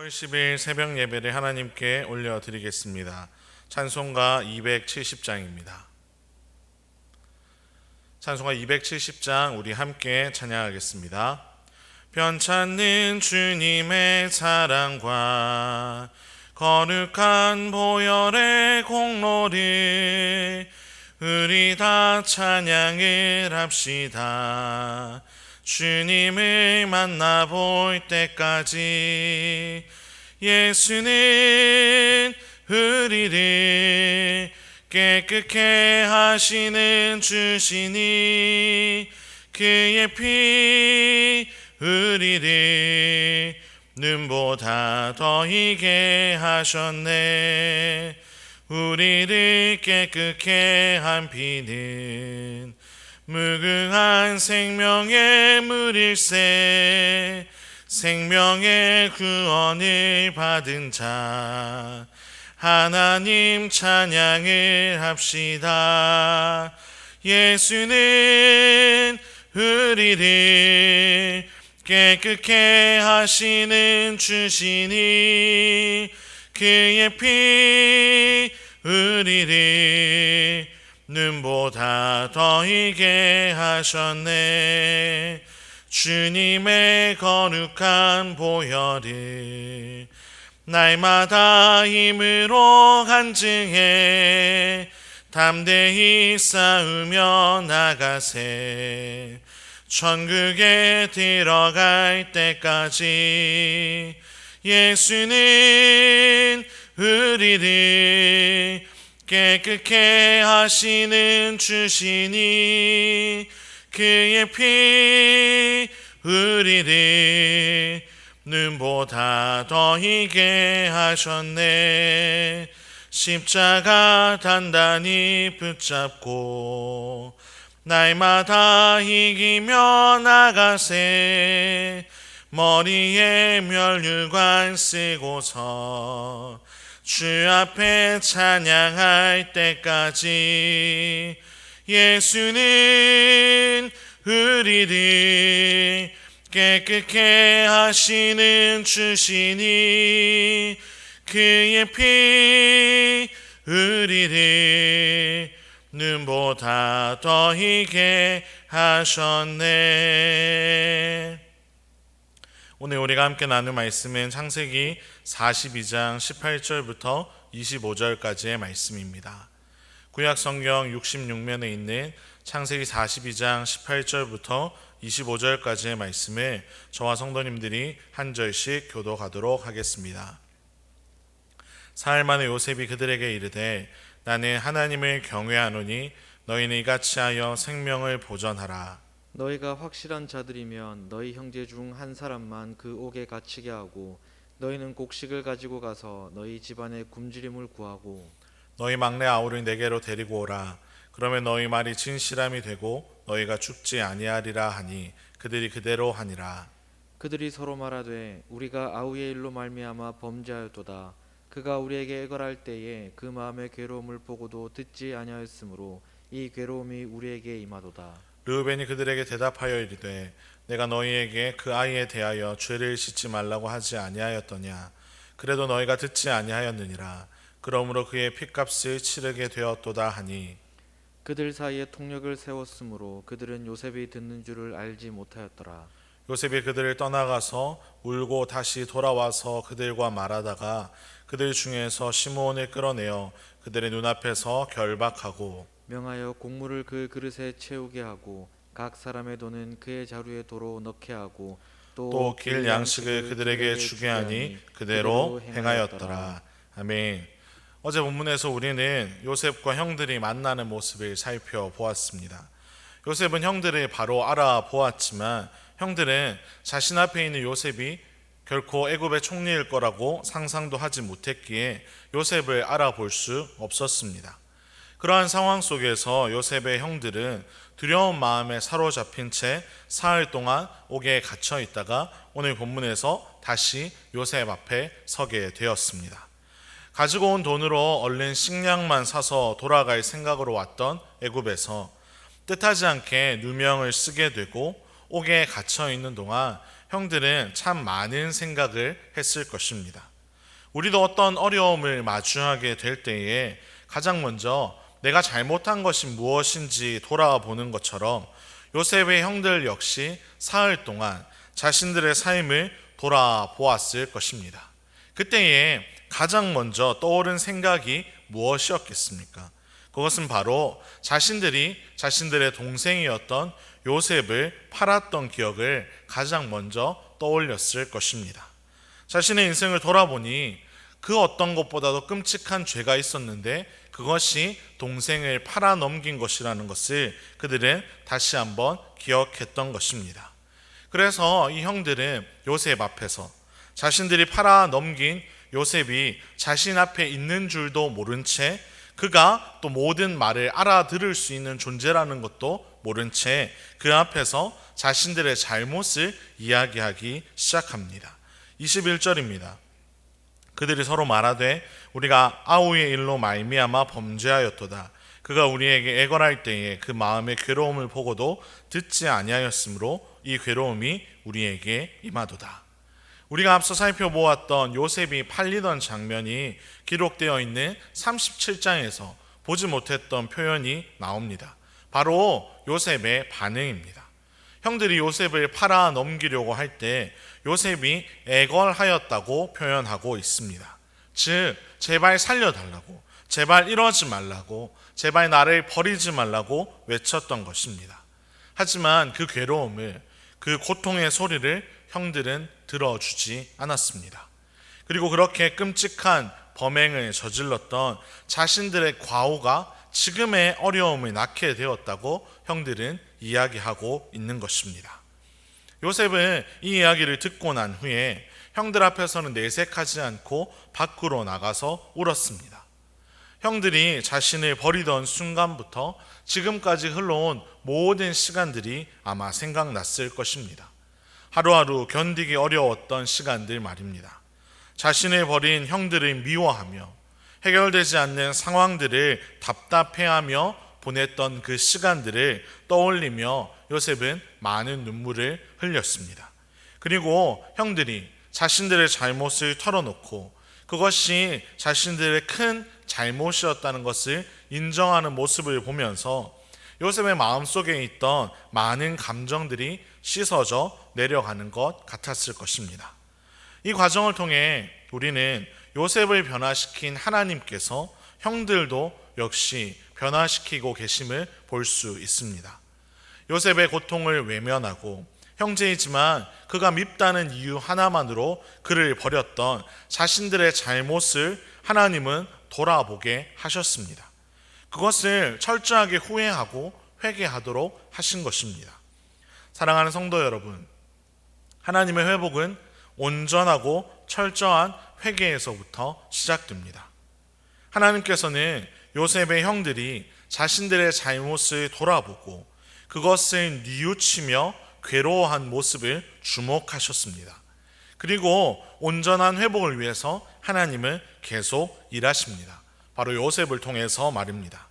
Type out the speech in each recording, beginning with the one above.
10월 10일 새벽 예배를 하나님께 올려드리겠습니다. 찬송가 270장입니다. 찬송가 270장 우리 함께 찬양하겠습니다. 편찮는 주님의 사랑과 거룩한 보혈의 공로를 우리 다 찬양을 합시다. 주님을 만나볼 때까지 예수는 우리를 깨끗게 하시는 주시니 그의 피 우리를 눈보다 더 희게 하셨네. 우리를 깨끗게 한 피는 무궁한 생명의 물일세. 생명의 구원을 받은 자 하나님 찬양을 합시다. 예수는 우리를 깨끗게 하시는 주시니 그의 피 우리를 눈보다 더 희게 하셨네. 주님의 거룩한 보혈을 날마다 힘으로 간증해 담대히 싸우며 나가세. 천국에 들어갈 때까지 예수는 우리를 깨끗게 하시는 주시니 그의 피 우리를 눈보다 더 희게 하셨네. 십자가 단단히 붙잡고 날마다 이기며 나가세. 머리에 면류관 쓰고서 주 앞에 찬양할 때까지 예수는 우리를 깨끗게 하시는 주시니 그의 피 우리를 눈보다 더 희게 하셨네. 오늘 우리가 함께 나눌 말씀은 창세기 42장 18절부터 25절까지의 말씀입니다. 구약 성경 66면에 있는 창세기 42장 18절부터 25절까지의 말씀을 저와 성도님들이 한 절씩 교독하도록 하겠습니다. 사흘 만에 요셉이 그들에게 이르되 나는 하나님을 경외하노니 너희는 이같이 하여 생명을 보전하라. 너희가 확실한 자들이면 너희 형제 중 한 사람만 그 옥에 갇히게 하고 너희는 곡식을 가지고 가서 너희 집안의 굶주림을 구하고 너희 막내 아우를 내게로 데리고 오라. 그러면 너희 말이 진실함이 되고 너희가 죽지 아니하리라 하니 그들이 그대로 하니라. 그들이 서로 말하되 우리가 아우의 일로 말미암아 범죄하였도다. 그가 우리에게 애걸할 때에 그 마음의 괴로움을 보고도 듣지 아니하였으므로 이 괴로움이 우리에게 임하도다. 르우벤이 그들에게 대답하여 이르되 내가 너희에게 그 아이에 대하여 죄를 씻지 말라고 하지 아니하였더냐. 그래도 너희가 듣지 아니하였느니라. 그러므로 그의 핏값을 치르게 되었도다 하니 그들 사이에 통력을 세웠으므로 그들은 요셉이 듣는 줄을 알지 못하였더라. 요셉이 그들을 떠나가서 울고 다시 돌아와서 그들과 말하다가 그들 중에서 시므온을 끌어내어 그들의 눈앞에서 결박하고 명하여 곡물을 그 그릇에 채우게 하고 각 사람의 돈은 그의 자루에 도로 넣게 하고 또 길 양식을 그들에게 주게 하니 그대로 행하였더라. 아멘. 어제 본문에서 우리는 요셉과 형들이 만나는 모습을 살펴보았습니다. 요셉은 형들을 바로 알아보았지만 형들은 자신 앞에 있는 요셉이 결코 애굽의 총리일 거라고 상상도 하지 못했기에 요셉을 알아볼 수 없었습니다. 그러한 상황 속에서 요셉의 형들은 두려운 마음에 사로잡힌 채 사흘 동안 옥에 갇혀 있다가 오늘 본문에서 다시 요셉 앞에 서게 되었습니다. 가지고 온 돈으로 얼른 식량만 사서 돌아갈 생각으로 왔던 애굽에서 뜻하지 않게 누명을 쓰게 되고 옥에 갇혀 있는 동안 형들은 참 많은 생각을 했을 것입니다. 우리도 어떤 어려움을 마주하게 될 때에 가장 먼저 내가 잘못한 것이 무엇인지 돌아보는 것처럼 요셉의 형들 역시 사흘 동안 자신들의 삶을 돌아보았을 것입니다. 그때에 가장 먼저 떠오른 생각이 무엇이었겠습니까? 그것은 바로 자신들이 자신들의 동생이었던 요셉을 팔았던 기억을 가장 먼저 떠올렸을 것입니다. 자신의 인생을 돌아보니 그 어떤 것보다도 끔찍한 죄가 있었는데 그것이 동생을 팔아넘긴 것이라는 것을 그들은 다시 한번 기억했던 것입니다. 그래서 이 형들은 요셉 앞에서 자신들이 팔아넘긴 요셉이 자신 앞에 있는 줄도 모른 채 그가 또 모든 말을 알아들을 수 있는 존재라는 것도 모른 채 그 앞에서 자신들의 잘못을 이야기하기 시작합니다. 21절입니다. 그들이 서로 말하되 우리가 아우의 일로 말미암아 범죄하였도다. 그가 우리에게 애걸할 때에 그 마음의 괴로움을 보고도 듣지 아니하였으므로 이 괴로움이 우리에게 임하도다. 우리가 앞서 살펴보았던 요셉이 팔리던 장면이 기록되어 있는 37장에서 보지 못했던 표현이 나옵니다. 바로 요셉의 반응입니다. 형들이 요셉을 팔아 넘기려고 할 때 요셉이 애걸하였다고 표현하고 있습니다. 즉 제발 살려달라고, 제발 이러지 말라고, 제발 나를 버리지 말라고 외쳤던 것입니다. 하지만 그 괴로움을, 그 고통의 소리를 형들은 들어주지 않았습니다. 그리고 그렇게 끔찍한 범행을 저질렀던 자신들의 과오가 지금의 어려움을 낳게 되었다고 형들은 이야기하고 있는 것입니다. 요셉은 이 이야기를 듣고 난 후에 형들 앞에서는 내색하지 않고 밖으로 나가서 울었습니다. 형들이 자신을 버리던 순간부터 지금까지 흘러온 모든 시간들이 아마 생각났을 것입니다. 하루하루 견디기 어려웠던 시간들 말입니다. 자신을 버린 형들을 미워하며 해결되지 않는 상황들을 답답해하며 보냈던 그 시간들을 떠올리며 요셉은 많은 눈물을 흘렸습니다. 그리고 형들이 자신들의 잘못을 털어놓고 그것이 자신들의 큰 잘못이었다는 것을 인정하는 모습을 보면서 요셉의 마음속에 있던 많은 감정들이 씻어져 내려가는 것 같았을 것입니다. 이 과정을 통해 우리는 요셉을 변화시킨 하나님께서 형들도 역시 변화시키고 계심을 볼 수 있습니다. 요셉의 고통을 외면하고 형제이지만 그가 밉다는 이유 하나만으로 그를 버렸던 자신들의 잘못을 하나님은 돌아보게 하셨습니다. 그것을 철저하게 후회하고 회개하도록 하신 것입니다. 사랑하는 성도 여러분, 하나님의 회복은 온전하고 철저한 회개에서부터 시작됩니다. 하나님께서는 요셉의 형들이 자신들의 잘못을 돌아보고 그것을 뉘우치며 괴로워한 모습을 주목하셨습니다. 그리고 온전한 회복을 위해서 하나님은 계속 일하십니다. 바로 요셉을 통해서 말입니다.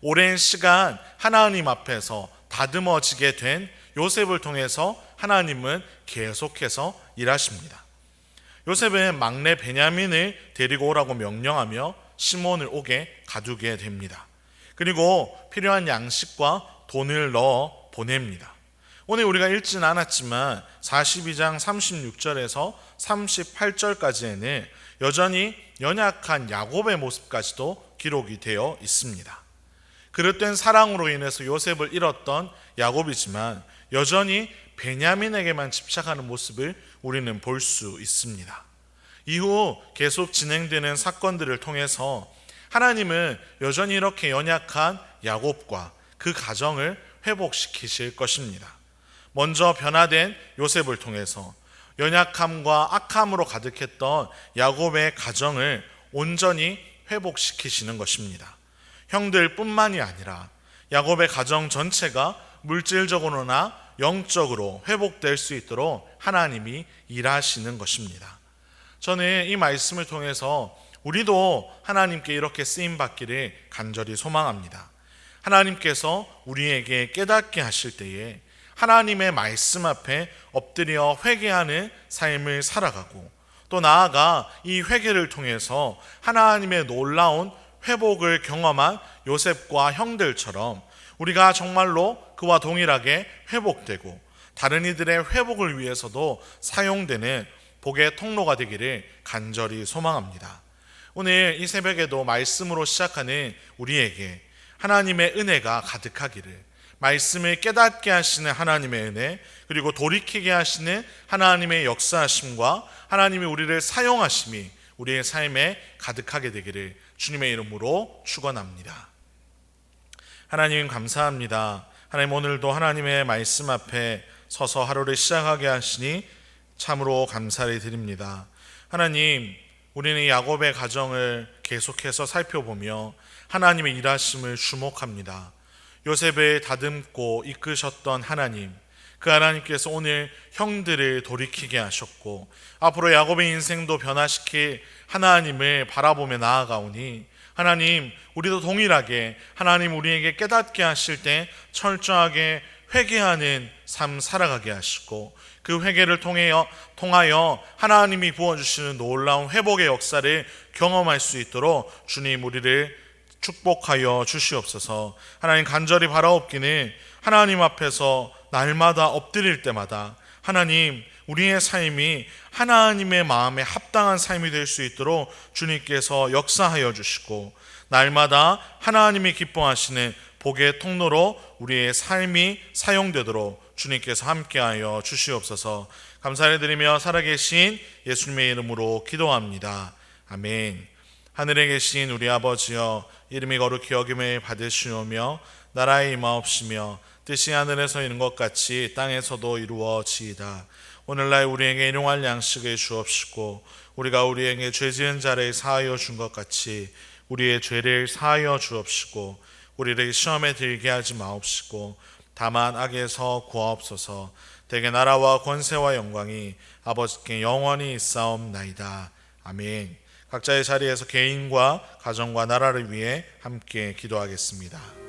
오랜 시간 하나님 앞에서 다듬어지게 된 요셉을 통해서 하나님은 계속해서 일하십니다. 요셉은 막내 베냐민을 데리고 오라고 명령하며 시몬을 옥에 가두게 됩니다. 그리고 필요한 양식과 돈을 넣어 보냅니다. 오늘 우리가 읽지는 않았지만 42장 36절에서 38절까지에는 여전히 연약한 야곱의 모습까지도 기록이 되어 있습니다. 그릇된 사랑으로 인해서 요셉을 잃었던 야곱이지만 여전히 베냐민에게만 집착하는 모습을 우리는 볼 수 있습니다. 이후 계속 진행되는 사건들을 통해서 하나님은 여전히 이렇게 연약한 야곱과 그 가정을 회복시키실 것입니다. 먼저 변화된 요셉을 통해서 연약함과 악함으로 가득했던 야곱의 가정을 온전히 회복시키시는 것입니다. 형들뿐만이 아니라 야곱의 가정 전체가 물질적으로나 영적으로 회복될 수 있도록 하나님이 일하시는 것입니다. 저는 이 말씀을 통해서 우리도 하나님께 이렇게 쓰임받기를 간절히 소망합니다. 하나님께서 우리에게 깨닫게 하실 때에 하나님의 말씀 앞에 엎드려 회개하는 삶을 살아가고, 또 나아가 이 회개를 통해서 하나님의 놀라운 회복을 경험한 요셉과 형들처럼 우리가 정말로 그와 동일하게 회복되고 다른 이들의 회복을 위해서도 사용되는 복의 통로가 되기를 간절히 소망합니다. 오늘 이 새벽에도 말씀으로 시작하는 우리에게 하나님의 은혜가 가득하기를, 말씀을 깨닫게 하시는 하나님의 은혜, 그리고 돌이키게 하시는 하나님의 역사하심과 하나님이 우리를 사용하심이 우리의 삶에 가득하게 되기를 주님의 이름으로 축원합니다. 하나님 감사합니다. 하나님, 오늘도 하나님의 말씀 앞에 서서 하루를 시작하게 하시니 참으로 감사를 드립니다. 하나님, 우리는 야곱의 가정을 계속해서 살펴보며 하나님의 일하심을 주목합니다. 요셉을 다듬고 이끄셨던 하나님, 그 하나님께서 오늘 형들을 돌이키게 하셨고 앞으로 야곱의 인생도 변화시킬 하나님을 바라보며 나아가오니, 하나님, 우리도 동일하게 하나님 우리에게 깨닫게 하실 때 철저하게 회개하는 삶 살아가게 하시고, 그 회개를 통하여 하나님이 부어주시는 놀라운 회복의 역사를 경험할 수 있도록 주님 우리를 축복하여 주시옵소서. 하나님, 간절히 바라옵기는 하나님 앞에서 날마다 엎드릴 때마다 하나님, 우리의 삶이 하나님의 마음에 합당한 삶이 될 수 있도록 주님께서 역사하여 주시고, 날마다 하나님이 기뻐하시는 복의 통로로 우리의 삶이 사용되도록 주님께서 함께하여 주시옵소서. 감사를 드리며 살아계신 예수님의 이름으로 기도합니다. 아멘. 하늘에 계신 우리 아버지여, 이름이 거룩히 여김을 받으시오며 나라의 임하옵시며 뜻이 하늘에서 이룬 것 같이 땅에서도 이루어지이다. 오늘날 우리에게 일용할 양식을 주옵시고, 우리가 우리에게 죄 지은 자를 사하여 준 것 같이 우리의 죄를 사하여 주옵시고, 우리를 시험에 들게 하지 마옵시고 다만 악에서 구하옵소서. 대개 나라와 권세와 영광이 아버지께 영원히 있사옵나이다. 아멘. 각자의 자리에서 개인과 가정과 나라를 위해 함께 기도하겠습니다.